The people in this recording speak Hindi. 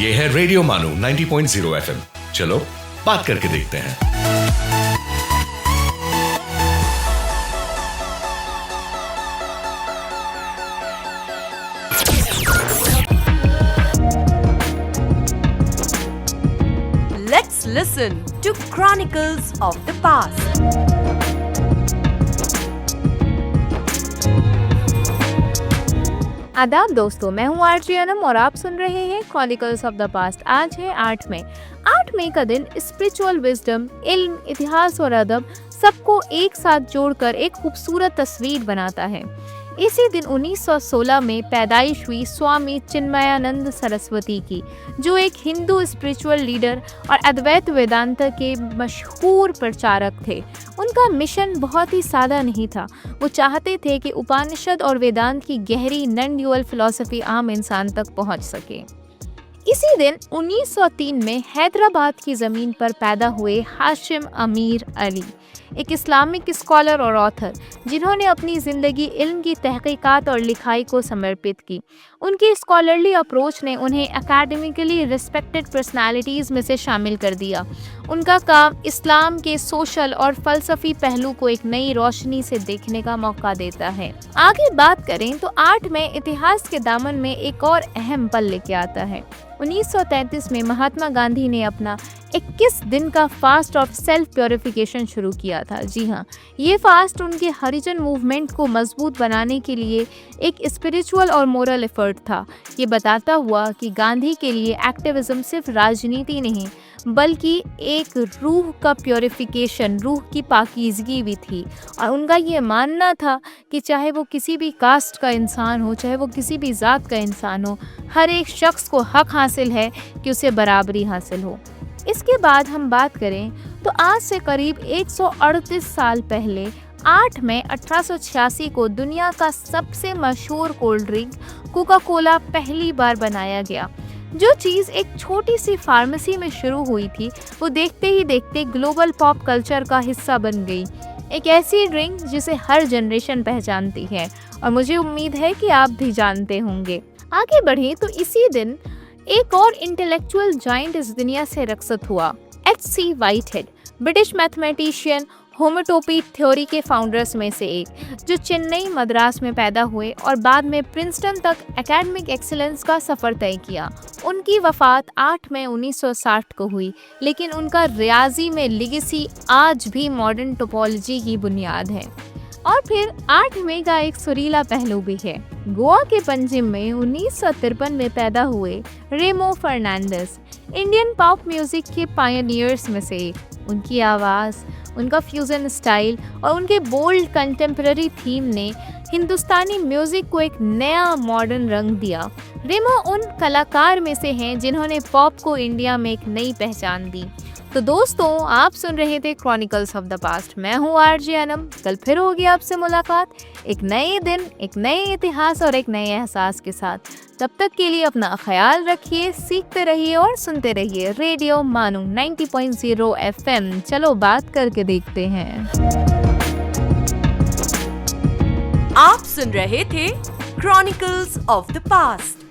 ये है रेडियो मानू 90.0 FM। चलो बात करके देखते हैं। Let's listen to Chronicles of the Past. आदाब दोस्तों, मैं हूँ आरजे अनम और आप सुन रहे हैं क्रॉनिकल्स ऑफ द पास्ट। आज है 8 मई। 8 मई का दिन स्पिरिचुअल विजडम, इल्म, इतिहास और अदब सबको एक साथ जोड़कर एक खूबसूरत तस्वीर बनाता है। इसी दिन 1916 में पैदाइश हुई स्वामी चिन्मयानंद सरस्वती की, जो एक हिंदू स्पिरिचुअल लीडर और अद्वैत वेदांत के मशहूर प्रचारक थे। उनका मिशन बहुत ही सादा नहीं था। वो चाहते थे कि उपनिषद और वेदांत की गहरी नॉन ड्यूअल फिलॉसफी आम इंसान तक पहुंच सके। इसी दिन 1903 में हैदराबाद की ज़मीन पर पैदा हुए हाशिम अमीर अली, एक इस्लामिक स्कॉलर और ऑथर, जिन्होंने अपनी ज़िंदगी इल्म की तहकीकात और लिखाई को समर्पित की। उनकी स्कॉलरली अप्रोच ने उन्हें एकेडमिकली रिस्पेक्टेड पर्सनालिटीज़ में से शामिल कर दिया। उनका काम इस्लाम के सोशल और फ़लसफ़ी पहलू को एक नई रोशनी से देखने का मौका देता है। आगे बात करें तो 8 मई इतिहास के दामन में एक और अहम पल लेके आता है। 1933 में महात्मा गांधी ने अपना 21 दिन का फास्ट ऑफ सेल्फ प्योरिफिकेशन शुरू किया था। जी हाँ, ये फास्ट उनके हरिजन मूवमेंट को मजबूत बनाने के लिए एक स्पिरिचुअल और मोरल एफर्ट था। ये बताता हुआ कि गांधी के लिए एक्टिविज्म सिर्फ राजनीति नहीं, बल्कि एक रूह का प्योरिफिकेशन, रूह की पाकीज़गी भी थी। और उनका ये मानना था कि चाहे वो किसी भी कास्ट का इंसान हो, चाहे वो किसी भी ज़ात का इंसान हो, हर एक शख्स को हक हासिल है कि उसे बराबरी हासिल हो। इसके बाद हम बात करें तो आज से करीब 138 साल पहले 8 मई 1886 को दुनिया का सबसे मशहूर कोल्ड ड्रिंक कोका कोला पहली बार बनाया गया। जो चीज़ एक छोटी सी फार्मेसी में शुरू हुई थी, वो देखते ही देखते ग्लोबल पॉप कल्चर का हिस्सा बन गई। एक ऐसी ड्रिंक जिसे हर जनरेशन पहचानती है और मुझे उम्मीद है कि आप भी जानते होंगे। आगे बढ़ें तो इसी दिन एक और इंटेलेक्चुअल जाइंट इस दुनिया से रखसत हुआ। H.C. Whitehead, British mathematician, homotopy theory के फाउंडर्स में से एक, जो चेन्नई, मद्रास में पैदा हुए और बाद में प्रिंसटन तक एकेडमिक एक्सीलेंस का सफ़र तय किया। उनकी वफ़ात 8 मई 1960 को हुई, लेकिन उनका रियाजी में लिगेसी आज भी मॉडर्न टोपोलॉजी की बुनियाद है। और फिर 8 मई का एक सुरीला पहलू भी है। गोवा के पंजिम में 1953 में पैदा हुए रेमो फर्नांडिस, इंडियन पॉप म्यूज़िक के पायनियर्स में से एक। उनकी आवाज़, उनका फ्यूज़न स्टाइल और उनके बोल्ड कंटेम्प्रेरी थीम ने हिंदुस्तानी म्यूज़िक को एक नया मॉडर्न रंग दिया। रेमो उन कलाकार में से हैं जिन्होंने पॉप को इंडिया में एक नई पहचान दी। तो दोस्तों, आप सुन रहे थे क्रॉनिकल्स ऑफ द पास्ट। मैं हूँ आरजे अनम। कल फिर होगी आपसे मुलाकात एक नए दिन, एक नए इतिहास और एक नए एहसास के साथ। तब तक के लिए अपना ख्याल रखिए, सीखते रहिए और सुनते रहिए रेडियो मानू 90.0 FM। चलो बात करके देखते हैं। आप सुन रहे थे Chronicles of the Past।